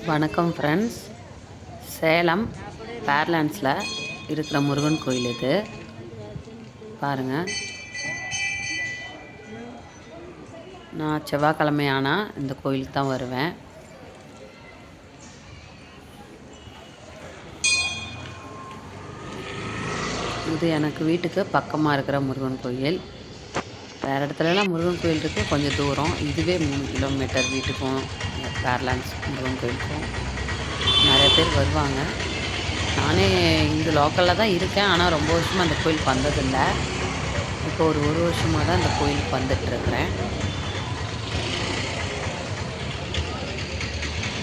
வணக்கம் ஃப்ரெண்ட்ஸ். சேலம் பேர்லாண்ட்ஸில் இருக்கிற முருகன் கோயில் இது பாருங்கள். நான் செவ்வாய்க்கிழமை ஆனால் இந்த கோயிலுக்கு தான் வருவேன். இது எனக்கு வீட்டுக்கு பக்கமாக இருக்கிற முருகன் கோயில். வேறு இடத்துலலாம் முருகன் கோயில் இருக்குது, கொஞ்சம் தூரம். இதுவே 3 கிலோமீட்டர் வீட்டுக்கும் பேர்லாண்ட்ஸ் முருகன் கோயிலுக்கும். நிறைய பேர் வருவாங்க. நானே இங்கே லோக்கலில் தான் இருக்கேன், ஆனால் ரொம்ப வருஷமாக அந்த கோயிலுக்கு வந்ததில்லை. இப்போ ஒரு வருஷமாக தான் இந்த கோயிலுக்கு வந்துட்டுருக்குறேன்.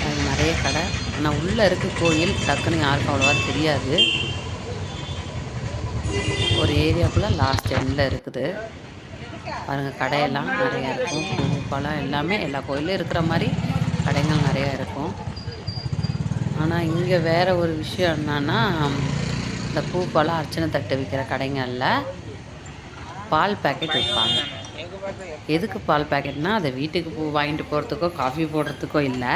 அது நிறைய கடை, ஆனால் உள்ளே இருக்க கோயில் டக்குன்னு யாருக்கும் அவ்வளோவா தெரியாது. ஒரு ஏரியாக்குள்ளே லாஸ்ட் எண்டில் இருக்குது பாருங்கள். கடையெல்லாம் நிறையா இருக்கும். பூ பழம் எல்லாமே எல்லா கோயிலும் இருக்கிற மாதிரி கடைகள் நிறையா இருக்கும். ஆனால் இங்கே வேறு ஒரு விஷயம் என்னன்னா, இந்த பூ பழம் அர்ச்சனை தட்டு விற்கிற கடைங்களில் பால் பேக்கெட் விற்பாங்க. எதுக்கு பால் பேக்கெட்னால், அதை வீட்டுக்கு பூ வாங்கிட்டு போகிறதுக்கோ காஃபி போடுறதுக்கோ இல்லை,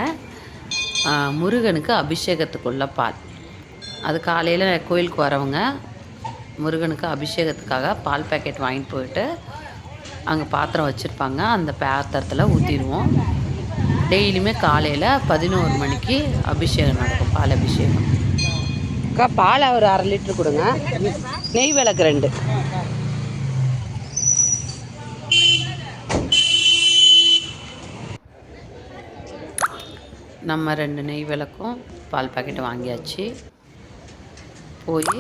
முருகனுக்கு அபிஷேகத்துக்குள்ள பால். அது காலையில் கோயிலுக்கு வரவங்க முருகனுக்கு அபிஷேகத்துக்காக பால் பேக்கெட் வாங்கிட்டு போயிட்டு அங்கே பாத்திரம் வச்சுருப்பாங்க. அந்த பாத்திரத்தில் ஊற்றிடுவோம். டெய்லியுமே காலையில் 11 மணிக்கு அபிஷேகம் நடக்கும், பால் அபிஷேகம். பால் ஒரு 1/2 லிட்டர் கொடுங்க. நெய் விளக்கு 2. நம்ம 2 நெய் விளக்கும் பால் பாக்கெட் வாங்கியாச்சு. போய்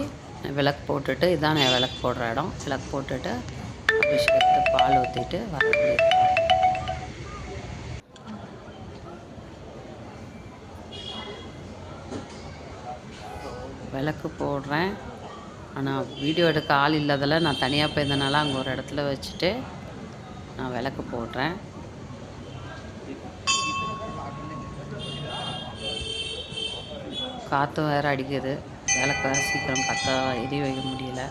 விளக்கு போட்டுட்டு, இதான் நான் விளக்கு போடுற இடம். விளக்கு போட்டுட்டு அபிஷேகத்துக்கு பால் ஊற்றிட்டு வரக்கூடிய விளக்கு போடுறேன். ஆனால் வீடியோ எடுக்க ஆள் இல்லாதல நான் தனியாக போயிருந்தனால அங்கே ஒரு இடத்துல வச்சுட்டு நான் விளக்கு போடுறேன். காற்று வேறு அடிக்குது, விளக்கு வேறு சீக்கிரம் பற்ற எரிய வைக்க முடியல.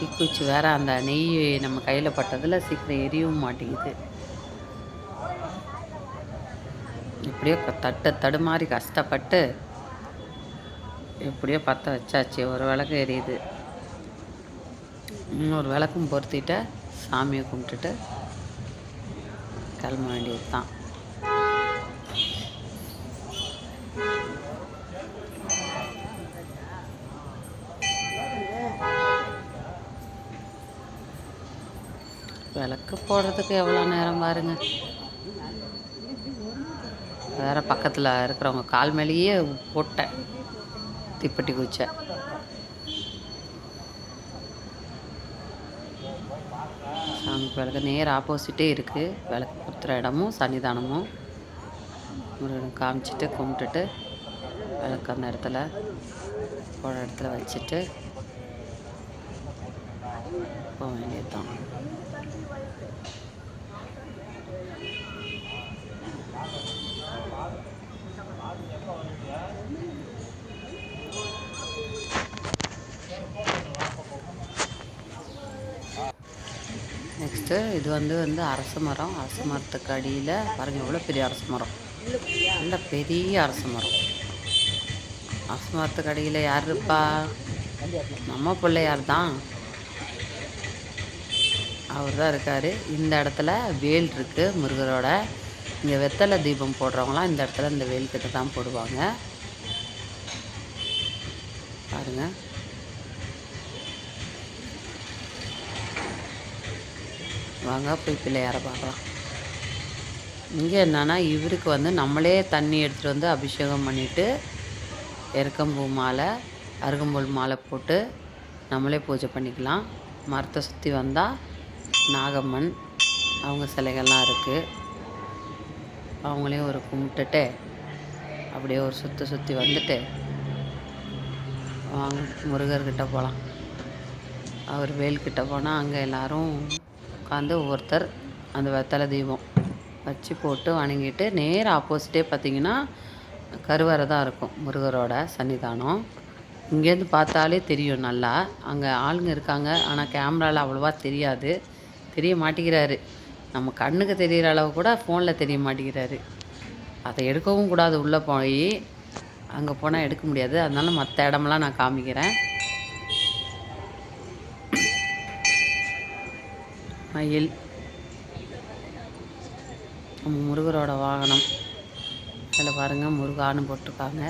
தீக்குச்சி வேறு அந்த நெய் நம்ம கையில் பட்டதில் சீக்கிரம் எரியவும் மாட்டேங்குது. எப்படியோ தடுமாறி கஷ்டப்பட்டு எப்படியோ பற்ற வச்சாச்சு. ஒரு விளக்கு எரியுது. இன்னொரு விளக்கும் பொருத்திட்டு சாமியை கும்பிட்டுட்டு கிளம்ப வேண்டியது தான். விளக்கு போடுறதுக்கு எவ்வளோ நேரம் பாருங்க. வேறு பக்கத்தில் இருக்கிறவங்க கால் மேலேயே போட்டேன் தீப்பெட்டி குச்சை. சாமிக்கு விளக்கு நேர் ஆப்போசிட்டே இருக்குது. விளக்கு கொடுத்துற இடமும் சன்னிதானமும் முருகனை காமிச்சிட்டு கும்பிட்டுட்டு விளக்கு அந்த இடத்துல போகிற இடத்துல வச்சுட்டு போக வேண்டியது தான். நெக்ஸ்ட்டு இது வந்து அரச மரம். அரச மரத்துக்கு அடியில் பாருங்கள் எவ்வளோ பெரிய அரச மரம், நல்ல பெரிய அரச மரம். அரச மரத்துக்கு அடியில் யார் இருப்பா? நம்ம பிள்ளையார் தான், அவர் தான் இருக்கார். இந்த இடத்துல வேல் இருக்குது முருகரோட. இங்கே வெத்தலை தீபம் போடுறவங்களாம் இந்த இடத்துல இந்த வேல்கிட்ட தான் போடுவாங்க பாருங்கள். வாங்க போய் பிள்ளையாரை பார்க்கலாம். இங்கே என்னென்னா, இவருக்கு வந்து நம்மளே தண்ணி எடுத்துகிட்டு வந்து அபிஷேகம் பண்ணிவிட்டு எருக்கம்பூ மாலை அருகம்புல் மாலை போட்டு நம்மளே பூஜை பண்ணிக்கலாம். மரத்தை சுற்றி வந்தால் நாகம்மன் அவங்க சிலைகள்லாம் இருக்குது. அவங்களையும் ஒரு கும்பிட்டுட்டு அப்படியே ஒரு சுற்றி வந்துட்டு வாங்க முருகர்கிட்ட போகலாம். அவர் வேல்கிட்ட போனால் அங்கே எல்லோரும் உட்காந்து ஒவ்வொருத்தர் அந்த வெத்தலை தீபம் வச்சு போட்டு வணங்கிட்டு நேர் ஆப்போசிட்டே பார்த்திங்கன்னா கருவறை தான் இருக்கும் முருகரோட சன்னிதானம். இங்கேருந்து பார்த்தாலே தெரியும் நல்லா. அங்கே ஆளுங்க இருக்காங்க, ஆனால் கேமராவில் அவ்வளோவா தெரியாது, தெரிய மாட்டேங்கிறாரு. நம்ம கண்ணுக்கு தெரிகிற அளவு கூட ஃபோனில் தெரிய மாட்டேங்கிறாரு. அதை எடுக்கவும் கூடாது, உள்ளே போய் அங்கே போனால் எடுக்க முடியாது. அதனால மற்ற இடமெல்லாம் நான் காமிக்கிறேன். மயில், நம்ம முருகரோட வாகனம். அதில் பாருங்கள் முருகான்னு போட்டிருக்காங்க.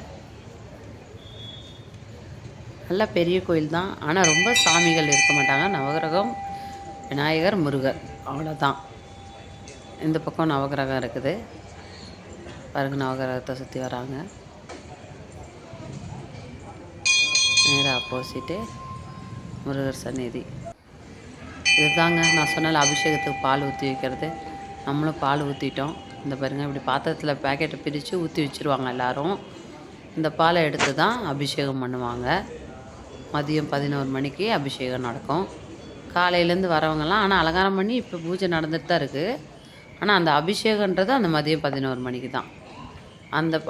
நல்ல பெரிய கோயில் தான், ஆனால் ரொம்ப சாமிகள் இருக்க மாட்டாங்க. நவகிரகம், விநாயகர், முருகர், அவ்வளோதான். இந்த பக்கம் நவகிரகம் இருக்குது பாருங்கள். நவகிரகத்தை சுற்றி வராங்க. நேராக ஆப்போசிட்டு முருகர் சந்நிதி. இதுதாங்க நான் சொன்னால அபிஷேகத்துக்கு பால் ஊற்றி வைக்கிறது. நம்மளும் பால் ஊற்றிட்டோம். இந்த பாருங்கள், இப்படி பாத்திரத்தில் பேக்கெட்டை பிரித்து ஊற்றி வச்சுருவாங்க எல்லோரும். இந்த பாலை எடுத்து தான் அபிஷேகம் பண்ணுவாங்க. மதியம் 11 மணிக்கு அபிஷேகம் நடக்கும். காலையிலேருந்து வரவங்கலாம், ஆனால் அலங்காரம் பண்ணி இப்போ பூஜை நடந்துட்டு தான் இருக்குது. ஆனால் அந்த அபிஷேகன்றது அந்த மதியம் 11 மணிக்கு தான்.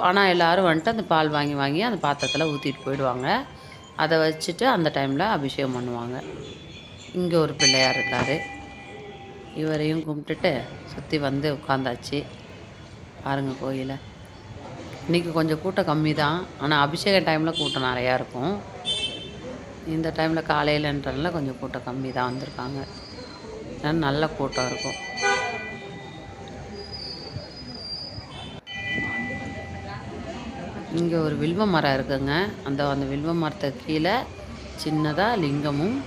ஆனால் எல்லோரும் வந்துட்டு அந்த பால் வாங்கி வாங்கி அந்த பாத்திரத்தில் ஊற்றிட்டு போயிடுவாங்க. அதை வச்சுட்டு அந்த டைமில் அபிஷேகம் பண்ணுவாங்க. இங்கே ஒரு பிள்ளையார் இருக்கார். இவரையும் கும்பிட்டுட்டு சுற்றி வந்து உட்காந்தாச்சு. பாருங்கள் கோயிலை. இன்றைக்கி கொஞ்சம் கூட்டம் கம்மி தான், ஆனால் அபிஷேக டைமில் கூட்டம் நிறையா இருக்கும். இந்த டைமில் காலையிலன்றதுனால கொஞ்சம் கூட்டம் கம்மி தான் வந்திருக்காங்க. ஏன்னா நல்ல கூட்டம் இருக்கும். இங்கே ஒரு வில்வ மரம் இருக்குங்க. அந்த வில்வ மரத்துக்கு கீழே சின்னதாக லிங்கமும்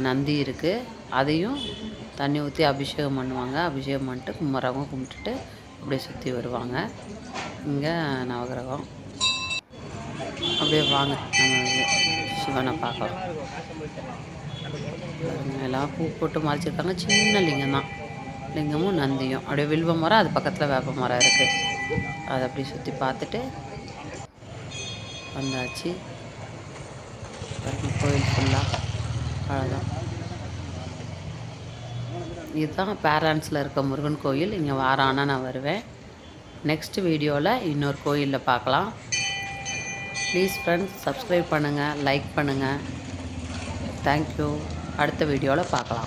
நந்தி இருக்குது. அதையும் தண்ணி ஊற்றி அபிஷேகம் பண்ணுவாங்க. அபிஷேகம் பண்ணிட்டு கும்புறவங்க கும்பிட்டுட்டு அப்படியே சுற்றி வருவாங்க. இங்கே நவகிரகம். அப்படியே வாங்க நம்ம சிவனை பார்க்கலாம். எல்லாம் பூ போட்டு மறைச்சிருக்காங்க. சின்ன லிங்கம் தான், லிங்கமும் நந்தியும். அப்படியே வில்வ மரம், அது பக்கத்தில் வேப்ப மரம் இருக்குது. அதை அப்படியே சுற்றி பார்த்துட்டு வந்தாச்சு. கோயில் ஃபுல்லாக அவ்வளோதான். இதுதான் பேரண்ட்ஸில் இருக்க முருகன் கோயில். இங்கே வாரானா நான் வருவேன். நெக்ஸ்ட் வீடியோவில் இன்னொரு கோயிலில் பார்க்கலாம். ப்ளீஸ் ஃப்ரெண்ட்ஸ், சப்ஸ்கிரைப் பண்ணுங்கள், லைக் பண்ணுங்கள். தேங்க்யூ. அடுத்த வீடியோவில் பார்க்கலாம்.